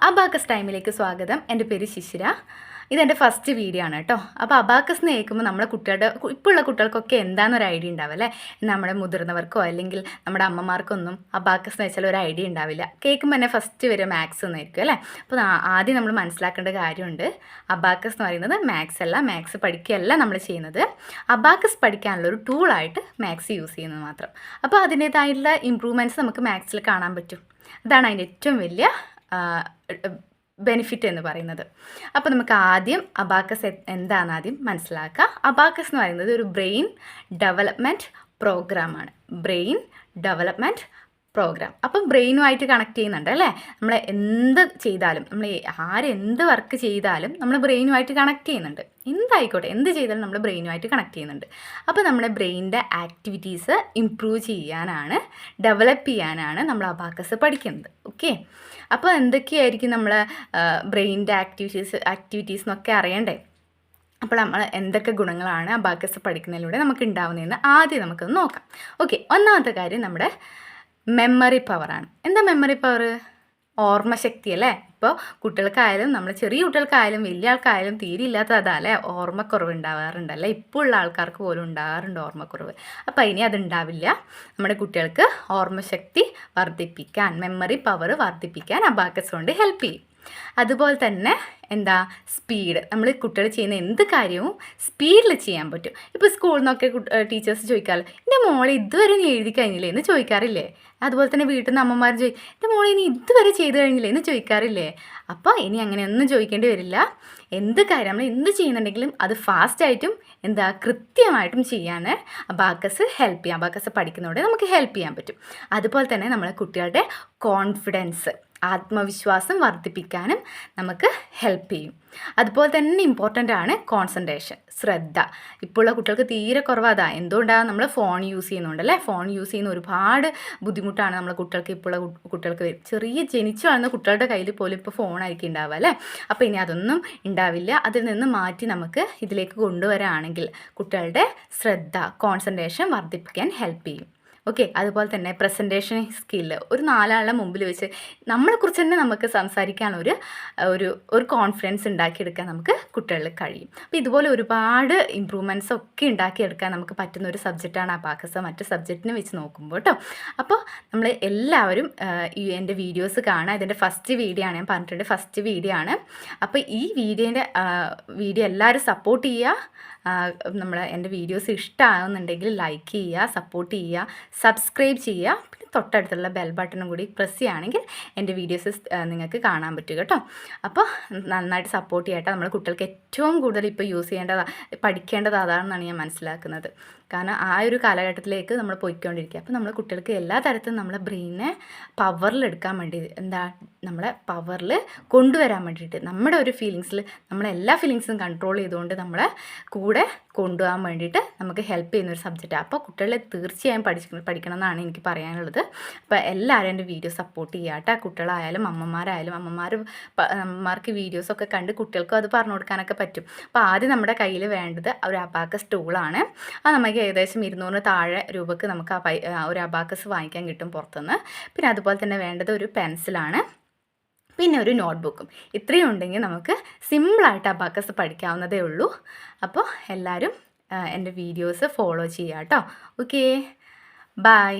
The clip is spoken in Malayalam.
അബാക്കസ് ടൈമിലേക്ക് സ്വാഗതം. എൻ്റെ പേര് ശിശിര. ഇതെൻ്റെ ഫസ്റ്റ് വീഡിയോ ആണ് കേട്ടോ. അപ്പോൾ അബാക്കസ് എന്ന് കേൾക്കുമ്പോൾ നമ്മുടെ ഇപ്പോഴുള്ള കുട്ടികൾക്കൊക്കെ എന്താണെന്നൊരു ഐഡിയ ഉണ്ടാവും അല്ലേ. നമ്മുടെ മുതിർന്നവർക്കോ അല്ലെങ്കിൽ നമ്മുടെ അമ്മമാർക്കൊന്നും അബാക്കസ് എന്ന് വെച്ചാൽ ഒരു ഐഡിയ ഉണ്ടാവില്ല. കേൾക്കുമ്പോൾ തന്നെ ഫസ്റ്റ് വരെ മാത്സ് എന്നായിരിക്കും അല്ലേ. അപ്പോൾ ആദ്യം നമ്മൾ മനസ്സിലാക്കേണ്ട കാര്യമുണ്ട്. അബാക്കസ് എന്ന് പറയുന്നത് മാത്സ് പഠിക്കുകയല്ല നമ്മൾ ചെയ്യുന്നത്. അബാക്കസ് പഠിക്കാനുള്ളൊരു ടൂളായിട്ട് മാത്സ് യൂസ് ചെയ്യുന്നത് മാത്രം. അപ്പോൾ അതിൻ്റേതായിട്ടുള്ള ഇമ്പ്രൂവ്മെൻറ്റ്സ് നമുക്ക് മാത്സിൽ കാണാൻ പറ്റും. അതാണ് അതിൻ്റെ ഏറ്റവും വലിയ ബെനിഫിറ്റ് എന്ന് പറയുന്നത്. അപ്പോൾ നമുക്ക് ആദ്യം അബാക്കസ് എന്താണെന്ന് ആദ്യം മനസ്സിലാക്കുക. അബാക്കസ് എന്ന് പറയുന്നത് ഒരു ബ്രെയിൻ ഡെവലപ്മെൻറ്റ് പ്രോഗ്രാമാണ്. Brain development program. അപ്പം ബ്രെയിനുമായിട്ട് കണക്ട് ചെയ്യുന്നുണ്ട് അല്ലേ. നമ്മൾ എന്ത് ചെയ്താലും, നമ്മൾ ആരെന്ത് വർക്ക് ചെയ്താലും നമ്മൾ ബ്രെയിനുമായിട്ട് കണക്ട് ചെയ്യുന്നുണ്ട്. എന്തായിക്കോട്ടെ, എന്ത് ചെയ്താലും നമ്മൾ ബ്രെയിനുമായിട്ട് കണക്ട് ചെയ്യുന്നുണ്ട്. അപ്പോൾ നമ്മുടെ ബ്രെയിനിൻ്റെ ആക്ടിവിറ്റീസ് ഇംപ്രൂവ് ചെയ്യാനാണ്, ഡെവലപ്പ് ചെയ്യാനാണ് നമ്മൾ അബാക്കസ് പഠിക്കുന്നത്. ഓക്കെ, അപ്പോൾ എന്തൊക്കെയായിരിക്കും നമ്മളെ ബ്രെയിനിൻ്റെ ആക്ടിവിറ്റീസ് എന്നൊക്കെ അറിയണ്ടേ. അപ്പോൾ നമ്മൾ എന്തൊക്കെ ഗുണങ്ങളാണ് അബാക്കസ് പഠിക്കുന്നതിലൂടെ നമുക്ക് ഉണ്ടാവുന്നതെന്ന് ആദ്യം നമുക്കൊന്ന് നോക്കാം. ഓക്കെ, ഒന്നാമത്തെ കാര്യം നമ്മുടെ മെമ്മറി പവറാണ്. എന്താ മെമ്മറി പവർ? ഓർമ്മശക്തി അല്ലേ. ഇപ്പോൾ കുട്ടികൾക്കായാലും നമ്മൾ ചെറിയ കുട്ടികൾക്കായാലും വലിയ ആൾക്കായാലും തീരെ ഇല്ലാത്ത അതല്ലേ ഓർമ്മക്കുറവ് ഉണ്ടാവാറുണ്ടല്ലേ. ഇപ്പോൾ ഉള്ള ആൾക്കാർക്ക് പോലും ഉണ്ടാകാറുണ്ട് ഓർമ്മക്കുറവ്. അപ്പോൾ ഇനി അതുണ്ടാവില്ല. നമ്മുടെ കുട്ടികൾക്ക് ഓർമ്മശക്തി വർദ്ധിപ്പിക്കാൻ, മെമ്മറി പവർ വർദ്ധിപ്പിക്കാൻ അബാക്കസ് കൊണ്ട് ഹെൽപ്പ് ചെയ്യും. അതുപോലെ തന്നെ എന്താ, സ്പീഡ്. നമ്മൾ കുട്ടികൾ ചെയ്യുന്ന എന്ത് കാര്യവും സ്പീഡിൽ ചെയ്യാൻ പറ്റും. ഇപ്പോൾ സ്കൂളിൽ നിന്നൊക്കെ ടീച്ചേഴ്സ് ചോദിക്കാറില്ല, എൻ്റെ മോളെ ഇതുവരെ നീ എഴുതി കഴിഞ്ഞില്ലേ എന്ന് ചോദിക്കാറില്ലേ. അതുപോലെ തന്നെ വീട്ടിൽ നിന്ന് അമ്മമാർ എൻ്റെ മോളെ ഇനി ഇതുവരെ ചെയ്ത് കഴിഞ്ഞില്ലേ എന്ന് ചോദിക്കാറില്ലേ. അപ്പോൾ ഇനി അങ്ങനെയൊന്നും ചോദിക്കേണ്ടി വരില്ല. എന്ത് കാര്യം നമ്മൾ എന്ത് ചെയ്യുന്നുണ്ടെങ്കിലും അത് ഫാസ്റ്റായിട്ടും കൃത്യമായിട്ടും ചെയ്യാൻ അബാക്കസ് ഹെൽപ്പ് ചെയ്യാം. അബാക്കസ് പഠിക്കുന്നതോടെ നമുക്ക് ഹെൽപ്പ് ചെയ്യാൻ പറ്റും. അതുപോലെ തന്നെ നമ്മളെ കുട്ടികളുടെ കോൺഫിഡൻസ്, ആത്മവിശ്വാസം വർദ്ധിപ്പിക്കാനും നമുക്ക് ഹെൽപ്പ് ചെയ്യും. അതുപോലെ തന്നെ ഇമ്പോർട്ടൻ്റ് ആണ് കോൺസെൻട്രേഷൻ, ശ്രദ്ധ. ഇപ്പോഴുള്ള കുട്ടികൾക്ക് തീരെ കുറവാണ്. എന്തുകൊണ്ടാണ്? നമ്മൾ ഫോൺ യൂസ് ചെയ്യുന്നുണ്ടല്ലേ. ഫോൺ യൂസ് ചെയ്യുന്ന ഒരുപാട് ബുദ്ധിമുട്ടാണ് നമ്മളെ കുട്ടികൾക്ക്. ഇപ്പോഴുള്ള കുട്ടികൾക്ക് ചെറിയ ജനിച്ചു വളർന്ന കുട്ടികളുടെ കയ്യിൽ പോലും ഇപ്പോൾ ഫോണായിരിക്കും ഉണ്ടാവുക അല്ലേ. അപ്പോൾ ഇനി അതൊന്നും ഉണ്ടാവില്ല. അതിൽ നിന്ന് മാറ്റി നമുക്ക് ഇതിലേക്ക് കൊണ്ടുവരാണെങ്കിൽ കുട്ടികളുടെ ശ്രദ്ധ, കോൺസെൻട്രേഷൻ വർദ്ധിപ്പിക്കാൻ ഹെൽപ്പ് ചെയ്യും. ഓക്കെ, അതുപോലെ തന്നെ പ്രസൻറ്റേഷൻ സ്കില്ല്. ഒരു നാലാളുടെ മുമ്പിൽ വെച്ച് നമ്മളെക്കുറിച്ച് തന്നെ നമുക്ക് സംസാരിക്കാൻ ഒരു കോൺഫിഡൻസ് ഉണ്ടാക്കിയെടുക്കാൻ നമുക്ക് കുട്ടികളിൽ കഴിയും. അപ്പോൾ ഇതുപോലെ ഒരുപാട് ഇമ്പ്രൂവ്മെൻറ്റ്സ് ഒക്കെ ഉണ്ടാക്കിയെടുക്കാൻ നമുക്ക് പറ്റുന്ന ഒരു സബ്ജക്റ്റാണ് അബാക്കസ്, മറ്റ് സബ്ജക്റ്റിനെ വെച്ച് നോക്കുമ്പോൾ കേട്ടോ. അപ്പോൾ നമ്മൾ എല്ലാവരും എൻ്റെ വീഡിയോസ് കാണുക. ഇതിൻ്റെ ഫസ്റ്റ് വീഡിയോ ആണ്, ഞാൻ പറഞ്ഞിട്ടുണ്ട് ഫസ്റ്റ് വീഡിയോ ആണ്. അപ്പോൾ ഈ വീഡിയോ എല്ലാവരും സപ്പോർട്ട് ചെയ്യുക. എൻ്റെ വീഡിയോസ് ഇഷ്ടമാകുന്നുണ്ടെങ്കിൽ ലൈക്ക് ചെയ്യുക, സപ്പോർട്ട് ചെയ്യുക, സബ്സ്ക്രൈബ് ചെയ്യുക. പിന്നെ തൊട്ടടുത്തുള്ള ബെൽ ബട്ടണും കൂടി പ്രസ് ചെയ്യുകയാണെങ്കിൽ എൻ്റെ വീഡിയോസ് നിങ്ങൾക്ക് കാണാൻ പറ്റും കേട്ടോ. അപ്പോൾ നന്നായിട്ട് സപ്പോർട്ട് ചെയ്യട്ടെ. നമ്മൾ കുട്ടികൾക്ക് ഏറ്റവും കൂടുതൽ ഇപ്പോൾ പഠിക്കേണ്ടത് അതാണെന്നാണ് ഞാൻ മനസ്സിലാക്കുന്നത്. കാരണം ആ ഒരു കാലഘട്ടത്തിലേക്ക് നമ്മൾ പോയിക്കൊണ്ടിരിക്കുക. അപ്പോൾ നമ്മൾ കുട്ടികൾക്ക് എല്ലാ തരത്തിലും നമ്മളെ ബ്രെയിനെ പവറിലെടുക്കാൻ വേണ്ടി, നമ്മളെ പവറിൽ കൊണ്ടുവരാൻ വേണ്ടിയിട്ട്, നമ്മുടെ ഒരു ഫീലിങ്സിൽ നമ്മളെല്ലാ ഫീലിങ്സും കൺട്രോൾ ചെയ്തുകൊണ്ട് നമ്മളെ കൂടെ കൊണ്ടുപോകാൻ വേണ്ടിയിട്ട് നമുക്ക് ഹെൽപ്പ് ചെയ്യുന്നൊരു സബ്ജക്റ്റാണ്. അപ്പോൾ കുട്ടികളെ തീർച്ചയായും പഠിക്കണം എന്നാണ് എനിക്ക് പറയാനുള്ളത്. അപ്പോൾ എല്ലാവരും എൻ്റെ വീഡിയോ സപ്പോർട്ട് ചെയ്യാട്ടോ. കുട്ടികളായാലും അമ്മമാർക്ക് വീഡിയോസൊക്കെ കണ്ട് കുട്ടികൾക്കും അത് പറഞ്ഞു കൊടുക്കാനൊക്കെ പറ്റും. അപ്പോൾ ആദ്യം നമ്മുടെ കയ്യിൽ വേണ്ടത് ഒരു അബാക്കസ് ടൂളാണ്. അത് നമുക്ക് ഏകദേശം 200 താഴെ രൂപക്ക് നമുക്ക് ഒരു അബാക്കസ് വാങ്ങിക്കാൻ കിട്ടും പുറത്തുനിന്ന്. പിന്നെ അതുപോലെ തന്നെ വേണ്ടത് ഒരു പെൻസിലാണ്, പിന്നെ ഒരു നോട്ട്ബുക്കും. ഇത്രയും ഉണ്ടെങ്കിൽ നമുക്ക് സിമ്പിളായിട്ട് അബാക്കസ് പഠിക്കാവുന്നതേ ഉള്ളൂ. അപ്പോൾ എല്ലാവരും എൻ്റെ വീഡിയോസ് ഫോളോ ചെയ്യാം കേട്ടോ. Okay, by.